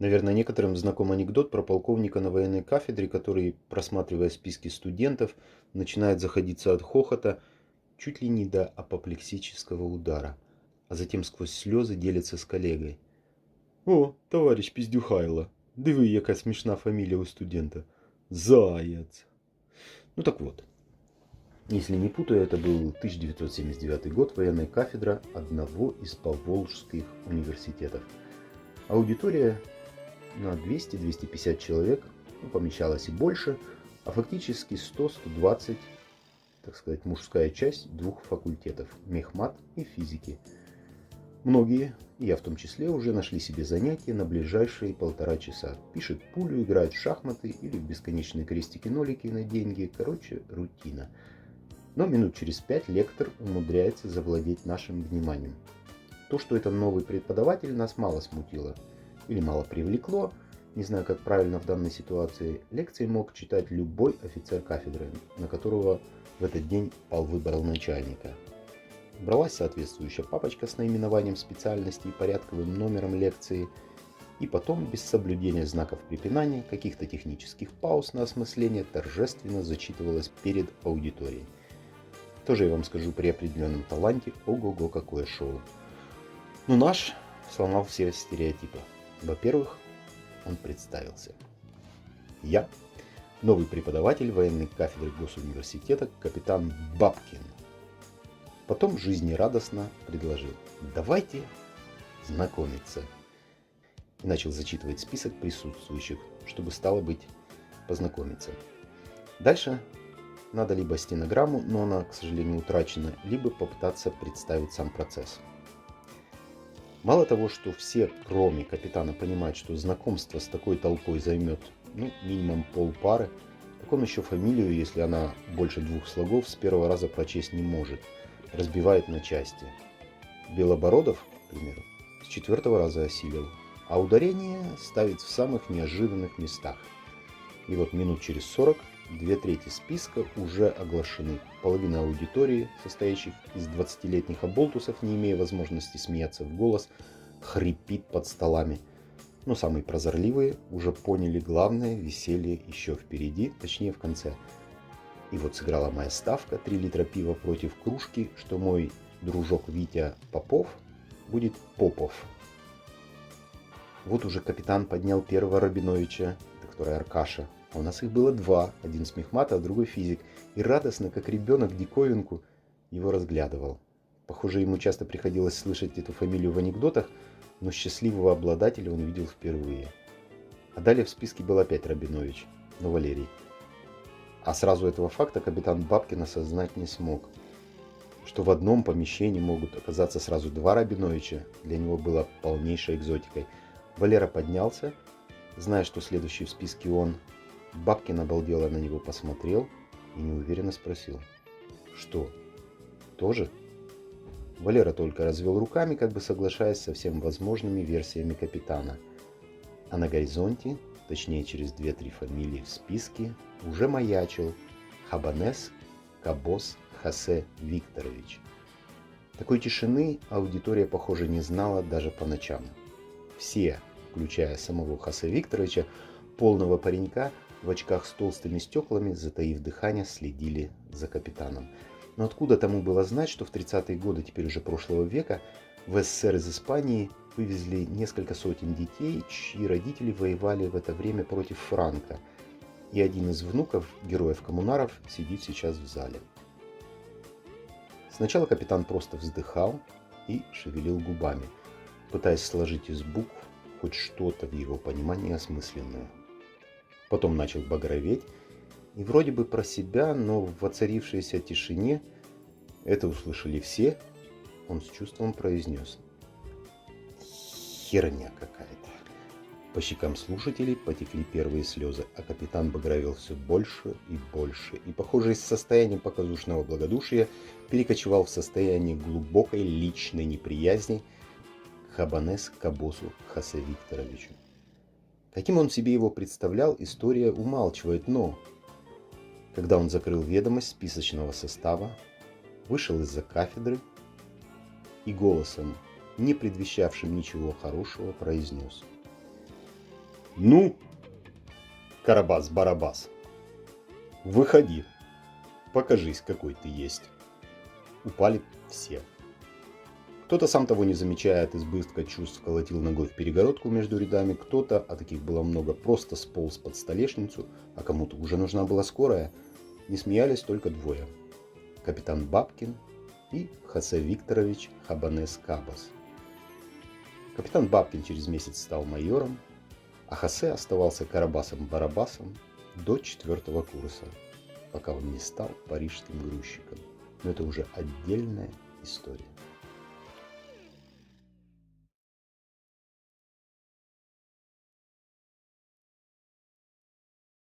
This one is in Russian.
Наверное, некоторым знаком анекдот про полковника на военной кафедре, который, просматривая списки студентов, начинает заходиться от хохота чуть ли не до апоплексического удара, а затем сквозь слезы делится с коллегой. «О, товарищ Пиздюхайло, диви, яка смішна фамилия у студента. Заяц!» Ну так вот, если не путаю, это был 1979 год, военная кафедра одного из поволжских университетов. Аудитория на 200-250 человек, ну, помещалось и больше, а фактически 100-120, так сказать, мужская часть двух факультетов – мехмат и физики. Многие, и я в том числе, уже нашли себе занятия на ближайшие 1,5 часа. Пишет пулю, играет в шахматы или в бесконечные крестики-нолики на деньги. Короче, рутина. Но минут через 5 лектор умудряется завладеть нашим вниманием. То, что это новый преподаватель, нас мало смутило или мало привлекло. Не знаю, как правильно в данной ситуации. Лекции мог читать любой офицер кафедры, на которого в этот день пал выбор начальника. Бралась соответствующая папочка с наименованием специальности и порядковым номером лекции, и потом, без соблюдения знаков препинания, каких-то технических пауз на осмысление, торжественно зачитывалась перед аудиторией. Тоже я вам скажу, при определенном таланте, ого-го, какое шоу. Но наш сломал все стереотипы. Во-первых, он представился. Я, новый преподаватель военной кафедры Госуниверситета, капитан Бабкин. Потом жизнерадостно предложил: давайте знакомиться. И начал зачитывать список присутствующих, чтобы, стало быть, познакомиться. Дальше надо либо стенограмму, но она, к сожалению, утрачена, либо попытаться представить сам процесс. Мало того, что все, кроме капитана, понимают, что знакомство с такой толпой займет минимум полпары, так он еще фамилию, если она больше 2 слогов, с первого раза прочесть не может. Разбивает на части. Белобородов, к примеру, с 4-го раза осилил, а ударение ставит в самых неожиданных местах. И вот минут через 40 2/3 списка уже оглашены. Половина аудитории, состоящих из 20-летних оболтусов, не имея возможности смеяться в голос, хрипит под столами. Но самые прозорливые уже поняли главное, веселье еще впереди, точнее в конце. И вот сыграла моя ставка: 3 литра пива против кружки, что мой дружок Витя Попов будет Попов. Вот уже капитан поднял первого Рабиновича, который Аркаша. А у нас их было 2, один с мехмата, а другой физик. И радостно, как ребенок, диковинку, его разглядывал. Похоже, ему часто приходилось слышать эту фамилию в анекдотах, но счастливого обладателя он видел впервые. А далее в списке был опять Рабинович, но Валерий. А сразу этого факта капитан Бабкин осознать не смог. Что в одном помещении могут оказаться сразу 2 Рабиновича, для него было полнейшей экзотикой. Валера поднялся, зная, что следующий в списке он. Бабкин обалдело на него посмотрел и неуверенно спросил: «Что, тоже?» Валера только развел руками, как бы соглашаясь со всеми возможными версиями капитана. А на горизонте, точнее через 2-3 фамилии в списке, уже маячил Хабанес Кабос Хосе Викторович. Такой тишины аудитория, похоже, не знала даже по ночам. Все, включая самого Хосе Викторовича, полного паренька, в очках с толстыми стеклами, затаив дыхание, следили за капитаном. Но откуда тому было знать, что в 30-е годы, теперь уже прошлого века, в СССР из Испании вывезли несколько сотен детей, чьи родители воевали в это время против Франко. И один из внуков героев-коммунаров сидит сейчас в зале. Сначала капитан просто вздыхал и шевелил губами, пытаясь сложить из букв хоть что-то в его понимании осмысленное. Потом начал багроветь, и вроде бы про себя, но в воцарившейся тишине, это услышали все, он с чувством произнес: «Херня какая-то». По щекам слушателей потекли первые слезы, а капитан багровел все больше и больше, и, похоже, из состояния показушного благодушия перекочевал в состояние глубокой личной неприязни к Хабанес Кабосу Хосе Викторовичу. Каким он себе его представлял, история умалчивает, но когда он закрыл ведомость списочного состава, вышел из-за кафедры и голосом, не предвещавшим ничего хорошего, произнес: Ну, Карабас-Барабас, выходи, покажись, какой ты есть. Упали все. Кто-то, сам того не замечая от избытка чувств, колотил ногой в перегородку между рядами, кто-то, а таких было много, просто сполз под столешницу, а кому-то уже нужна была скорая. Не смеялись только двое. Капитан Бабкин и Хосе Викторович Хабанес-Кабас. Капитан Бабкин через месяц стал майором, а Хосе оставался Карабасом-Барабасом до 4-го курса, пока он не стал парижским грузчиком. Но это уже отдельная история.